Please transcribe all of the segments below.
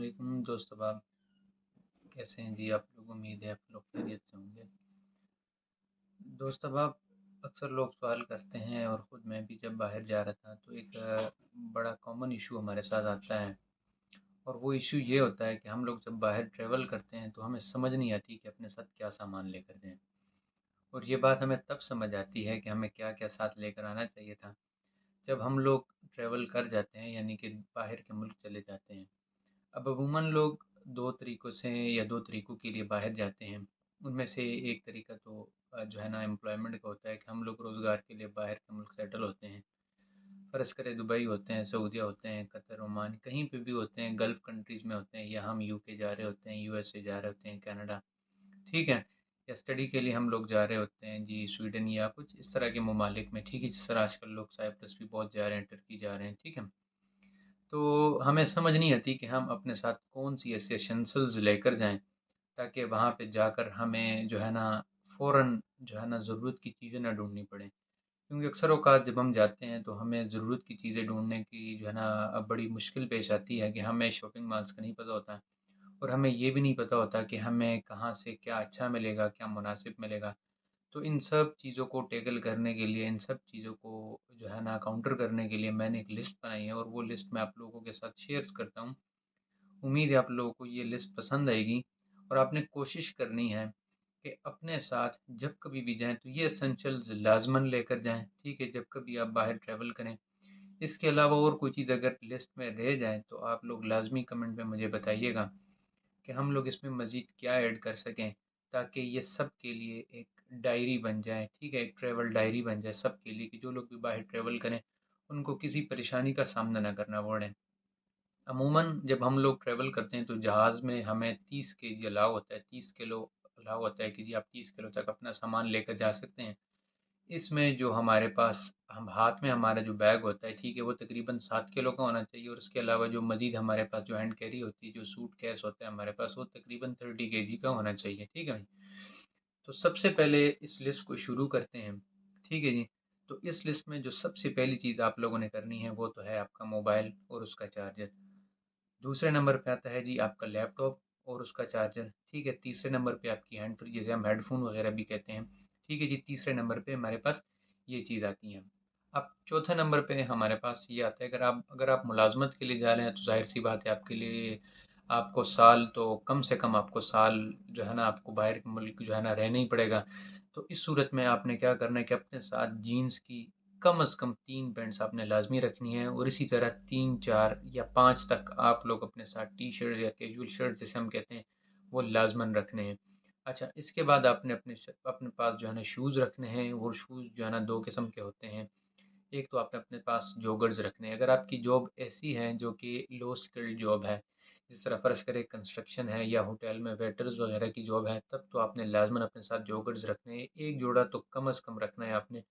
वालेकुम दोस्त अहबाब, कैसे हैं जी आप लोग? उम्मीद है आप लोग खैरियत से होंगे। दोस्त अहबाब, अक्सर लोग सवाल करते हैं और ख़ुद मैं भी जब बाहर जा रहा था तो एक बड़ा कॉमन इशू हमारे साथ आता है। और वो इशू ये होता है कि हम लोग जब बाहर ट्रैवल करते हैं तो हमें समझ नहीं आती कि अपने साथ क्या सामान लेकर जाएं। और ये बात हमें तब समझ आती है कि हमें क्या क्या साथ लेकर आना चाहिए था जब हम लोग ट्रैवल कर जाते हैं, यानी कि बाहर के मुल्क चले जाते हैं। अब अमूमन लोग 2 तरीकों से या 2 तरीकों के लिए बाहर जाते हैं। उनमें से एक तरीका तो जो है ना एम्प्लॉयमेंट का होता है कि हम लोग रोज़गार के लिए बाहर के मुल्क सेटल होते हैं। फ़र्ज़ करें दुबई होते हैं, सऊदीया होते हैं, कतर, ओमान, कहीं पे भी होते हैं, गल्फ़ कंट्रीज़ में होते हैं, या हम यूके जा रहे होते हैं, यूएसए जा रहे होते हैं, कनाडा, ठीक है? या स्टडी के लिए हम लोग जा रहे होते हैं जी स्वीडन या कुछ इस तरह के ममालिक में, ठीक है? जिस तरह आजकल लोग साइप्रस भी बहुत जा रहे हैं, टर्की जा रहे हैं, ठीक है? तो हमें समझ नहीं आती कि हम अपने साथ कौन-सी ऐसी एसेंशियल्स लेकर जाएँ, ताकि वहाँ पे जाकर हमें जो है ना फ़ौरन जो है ना ज़रूरत की चीज़ें ना ढूँढनी पड़ें। क्योंकि अक्सर औक़ात जब हम जाते हैं तो हमें ज़रूरत की चीज़ें ढूँढने की जो है ना बड़ी मुश्किल पेश आती है कि हमें शॉपिंग मॉल्स का नहीं पता होता। और हमें ये भी नहीं पता होता कि हमें कहाँ से क्या अच्छा मिलेगा, क्या मुनासिब मिलेगा। तो इन सब चीज़ों को टैकल करने के लिए, इन सब चीज़ों को जो है ना काउंटर करने के लिए मैंने एक लिस्ट बनाई है और वो लिस्ट मैं आप लोगों के साथ शेयर करता हूँ। उम्मीद है आप लोगों को ये लिस्ट पसंद आएगी और आपने कोशिश करनी है कि अपने साथ जब कभी भी जाएँ तो ये एसेंशियल्स लाज़िमन लेकर जाएँ, ठीक है? जब कभी आप बाहर ट्रैवल करें। इसके अलावा और कोई चीज़ अगर लिस्ट में रह जाए तो आप लोग लाज़मी कमेंट में मुझे बताइएगा कि हम लोग इसमें मज़ीद क्या ऐड कर सकें, ताकि ये सब के लिए एक डायरी बन जाए, ठीक है? एक ट्रैवल डायरी बन जाए सब के लिए कि जो लोग भी बाहर ट्रैवल करें, उनको किसी परेशानी का सामना ना करना पड़े। अमूमन जब हम लोग ट्रैवल करते हैं तो जहाज़ में हमें 30 केजी अलाउ होता है, 30 किलो अलाउ होता है कि जी आप 30 किलो तक अपना सामान लेकर जा सकते हैं। इसमें जो हमारे पास हम हाथ में हमारा जो बैग होता है, ठीक है, वो तकरीबन 7 किलो का होना चाहिए और उसके अलावा जो मज़ीद हमारे पास जो हैंड कैरी होती है, जो सूटकेस होता है हमारे पास, वो तकरीबन 30 केजी का होना चाहिए, ठीक है भाई? तो सबसे पहले इस लिस्ट को शुरू करते हैं, ठीक है जी? तो इस लिस्ट में जो सबसे पहली चीज़ आप लोगों ने करनी है, वो तो है आपका मोबाइल और उसका चार्जर। दूसरे नंबर पे आता है जी आपका लैपटॉप और उसका चार्जर, ठीक है? तीसरे नंबर पे आपकी हैंड फ्री, जिसे हम हेडफ़ोन वगैरह भी कहते हैं, ठीक है जी? तीसरे नंबर पे हमारे पास ये चीज़ आती है। अब चौथे नंबर पे हमारे पास ये आता है, अगर आप मुलाज़मत के लिए जा रहे हैं तो ज़ाहिर-सी बात है आपके लिए आपको साल तो कम से कम आपको साल जो है ना आपको बाहर के मुल्क जो है ना रहना ही पड़ेगा। तो इस सूरत में आपने क्या करना है कि अपने साथ जीन्स की कम से कम 3 पैंट्स आपने लाज़मी रखनी है और इसी तरह 3, 4 या 5 तक आप लोग अपने साथ टी-शर्ट या कैजुअल शर्ट जिसे हम कहते हैं, वो लाज़मन रखने हैं। अच्छा, इसके बाद आपने अपने पास जो है ना शूज़ रखने हैं और शूज़ जो है ना 2 किस्म के होते हैं। एक तो आपने अपने पास जॉगर्स रखने हैं। अगर आपकी जॉब ऐसी है जो कि लो स्किल्ड जॉब है, जिस तरह फ़र्ज़ करें कंस्ट्रक्शन है या होटल में वेटर्स वगैरह की जॉब है, तब तो आपने लाज़मन अपने साथ जॉगर्स रखने हैं। 1 जोड़ा तो कम से कम रखना है आपने।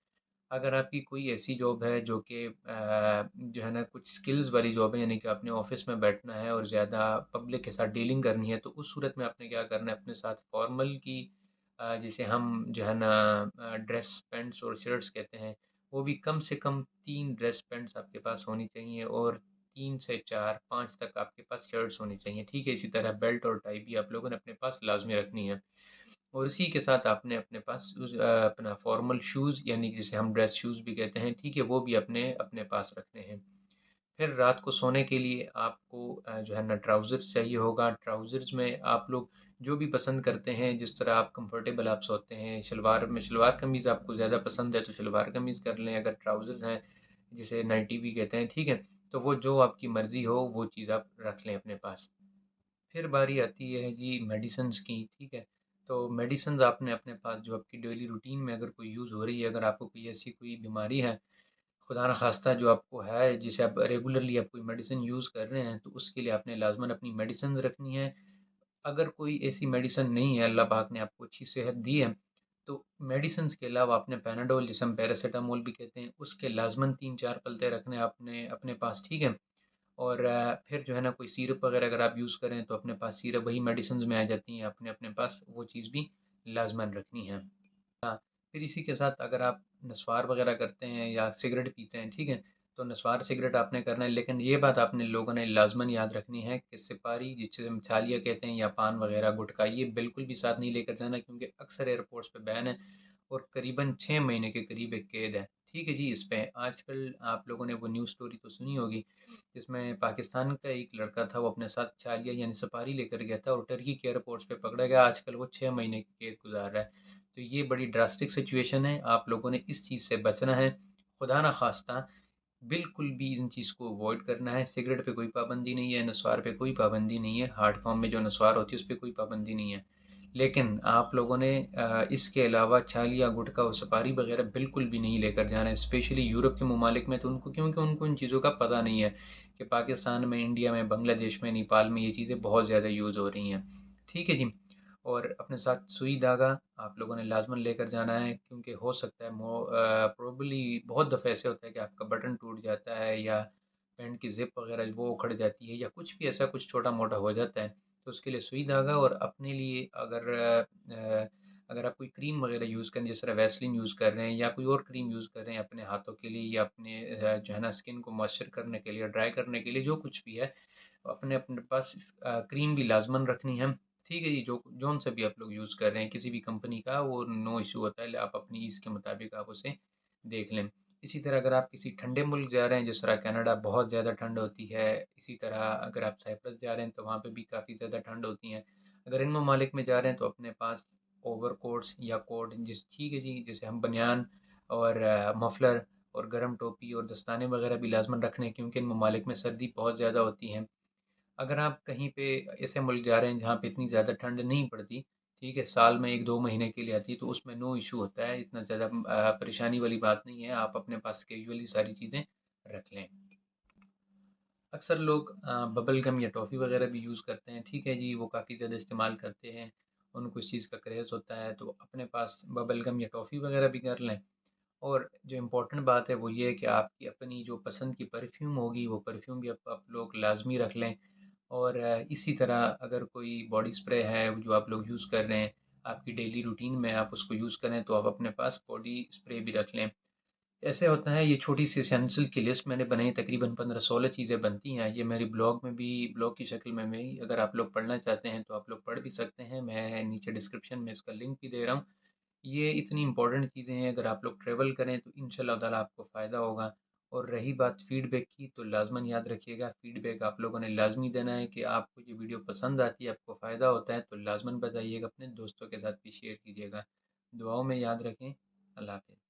अगर आपकी कोई ऐसी जॉब है जो कि जो है ना कुछ स्किल्स वाली जॉब है, यानी कि आपने ऑफ़िस में बैठना है और ज़्यादा पब्लिक के साथ डीलिंग करनी है, तो उस सूरत में आपने क्या करना है अपने साथ फ़ॉर्मल की जिसे हम जो है ना ड्रेस पैंट्स और शर्ट्स कहते हैं, वो भी कम से कम 3 ड्रेस पैंट्स आपके पास होनी चाहिए और 3 से 4, 5 तक आपके पास शर्ट्स होनी चाहिए, ठीक है? इसी तरह बेल्ट और टाई भी आप लोगों ने अपने पास लाज़मी रखनी है। और इसी के साथ आपने अपने पास अपना फॉर्मल शूज़, यानी जिसे हम ड्रेस शूज़ भी कहते हैं, ठीक है? वो भी अपने अपने पास रखने हैं। फिर रात को सोने के लिए आपको जो है ना ट्राउज़र्स चाहिए होगा। ट्राउज़र्स में आप लोग जो भी पसंद करते हैं, जिस तरह आप कंफर्टेबल आप सोते हैं, शलवार में शलवार कमीज़ आपको ज़्यादा पसंद है तो शलवार कमीज़ कर लें। अगर ट्राउज़र्स हैं, जिसे नाइटी भी कहते हैं, ठीक है? तो वो जो आपकी मर्ज़ी हो वो चीज़ आप रख लें अपने पास। फिर बारी आती है जी मेडिसिन्स की, ठीक है? तो मेडिसिन्स आपने अपने पास जो आपकी डेली रूटीन में अगर कोई यूज़ हो रही है, अगर आपको कोई ऐसी कोई बीमारी है, खुदा न ख़ास्ता जो आपको है, जिसे आप रेगुलरली आप कोई मेडिसिन यूज़ कर रहे हैं, तो उसके लिए आपने लाज़मन अपनी मेडिसिन्स रखनी है। अगर कोई ऐसी मेडिसिन नहीं है, अल्लाह पाक ने आपको अच्छी सेहत दी है, तो मेडिसिन्स के अलावा आपने पैनाडोल, जिसे हम पैरासिटामोल भी कहते हैं, उसके लाज़मन 3-4 पलते रखने हैं आपने अपने पास, ठीक है? और फिर जो है ना कोई सिरप वगैरह अगर आप यूज़ करें तो अपने पास सिरप वही मेडिसिन्स में आ जाती हैं, आपने अपने पास वो चीज़ भी लाज़मन रखनी है। हाँ, फिर इसी के साथ अगर आप नस्वार वगैरह करते हैं या सिगरेट पीते हैं, ठीक है? तो नस्वार सिगरेट आपने करना है, लेकिन ये बात आपने लोगों ने लाज़मन याद रखनी है कि सुपारी जिसे हम छालिया कहते हैं या पान वगैरह गुटखा, ये बिल्कुल भी साथ नहीं लेकर जाना, क्योंकि अक्सर एयरपोर्ट्स पे बैन है और करीबन 6 महीने के करीब एक कैद है। ठीक है जी, इस पे आजकल आप लोगों ने वो न्यूज़ स्टोरी तो सुनी होगी, जिसमें पाकिस्तान का एक लड़का था, वो अपने साथ छालिया यानी सुपारी लेकर गया था और टर्की के एयरपोर्ट्स पे पकड़ा गया। आजकल वो 6 महीने की कैद गुज़ार रहा है। तो ये बड़ी ड्रास्टिक सिचुएशन है, आप लोगों ने इस चीज़ से बचना है। खुदा ना खास्ता बिल्कुल भी इन चीज़ को अवॉइड करना है। सिगरेट पे कोई पाबंदी नहीं है, नस्वार पे कोई पाबंदी नहीं है, हार्ड फॉर्म में जो नस्वार होती है उस पे कोई पाबंदी नहीं है। लेकिन आप लोगों ने इसके अलावा छालिया, गुटखा और सुपारी वगैरह बिल्कुल भी नहीं लेकर जाना है, स्पेशली यूरोप के ममालिक में। तो उनको, क्योंकि उनको इन चीज़ों का पता नहीं है कि पाकिस्तान में, इंडिया में, बांग्लादेश में, नेपाल में ये चीज़ें बहुत ज़्यादा यूज़ हो रही हैं। ठीक है जी। और अपने साथ सुई धागा आप लोगों ने लाजमन लेकर जाना है, क्योंकि हो सकता है प्रोबेबली बहुत दफ़े ऐसे होता है कि आपका बटन टूट जाता है या पैंट की ज़िप वगैरह वो उखड़ जाती है या कुछ भी ऐसा कुछ छोटा मोटा हो जाता है। तो उसके लिए सुई धागा, और अपने लिए अगर आप कोई क्रीम वगैरह यूज़ करें, जिस तरह वैसलीन यूज़ कर रहे हैं या कोई और क्रीम यूज़ कर रहे हैं अपने हाथों के लिए या अपने जो है ना स्किन को मॉइस्चर करने के लिए, ड्राई करने के लिए, जो कुछ भी है, अपने अपने पास क्रीम भी लाजमन रखनी है। ठीक है जी, जो जौन सा भी आप लोग यूज़ कर रहे हैं किसी भी कंपनी का, वो नो इशू होता है, आप अपनी ईज़ के मुताबिक आप उसे देख लें। इसी तरह अगर आप किसी ठंडे मुल्क जा रहे हैं, जिस तरह कनाडा, बहुत ज़्यादा ठंड होती है। इसी तरह अगर आप साइप्रस जा रहे हैं तो वहाँ पे भी काफ़ी ज़्यादा ठंड होती है। अगर इन ममालिक में जा रहे हैं तो अपने पास ओवर कोट्स या कोट, जिस ठीक है जी, जैसे हम बनियान और मफलर और गर्म टोपी और दस्ताने वगैरह भी लाजमन रखने हैं, क्योंकि इन ममालिक में सर्दी बहुत ज़्यादा होती है। अगर आप कहीं पे ऐसे मुल्क जा रहे हैं जहाँ पे इतनी ज़्यादा ठंड नहीं पड़ती, ठीक है, साल में 1-2 महीने के लिए आती है, तो उसमें नो इश्यू होता है, इतना ज़्यादा परेशानी वाली बात नहीं है, आप अपने पास कैजुअली सारी चीज़ें रख लें। अक्सर लोग बबल गम या टॉफ़ी वगैरह भी यूज़ करते हैं, ठीक है जी, वो काफ़ी ज़्यादा इस्तेमाल करते हैं, उनको इस चीज़ का क्रेज़ होता है, तो अपने पास बबल गम या टॉफ़ी वगैरह भी कर लें। और जो इम्पोर्टेंट बात है वो ये है कि आपकी अपनी जो पसंद की परफ्यूम होगी, वो परफ्यूम भी आप लोग लाज़मी रख लें। और इसी तरह अगर कोई बॉडी स्प्रे है जो आप लोग यूज़ कर रहे हैं, आपकी डेली रूटीन में आप उसको यूज़ करें, तो आप अपने पास बॉडी स्प्रे भी रख लें। ऐसे होता है, ये छोटी सी एसेंशियल की लिस्ट मैंने बनाई, तकरीबन 15-16 चीज़ें बनती हैं। ये मेरी ब्लॉग में भी, ब्लॉग की शक्ल में भी, अगर आप लोग पढ़ना चाहते हैं तो आप लोग पढ़ भी सकते हैं। मैं नीचे डिस्क्रिप्शन में इसका लिंक भी दे रहा हूँ। ये इतनी इम्पोर्टेंट चीज़ें हैं, अगर आप लोग ट्रैवल करें तो इंशाल्लाह ताला आपको फ़ायदा होगा। और रही बात फ़ीडबैक की, तो लाज़मन याद रखिएगा, फ़ीडबैक आप लोगों ने लाज़मी देना है कि आपको ये वीडियो पसंद आती है, आपको फ़ायदा होता है, तो लाज़मन बताइएगा, अपने दोस्तों के साथ भी शेयर कीजिएगा। दुआओं में याद रखें। अल्लाह हाफ़िज़।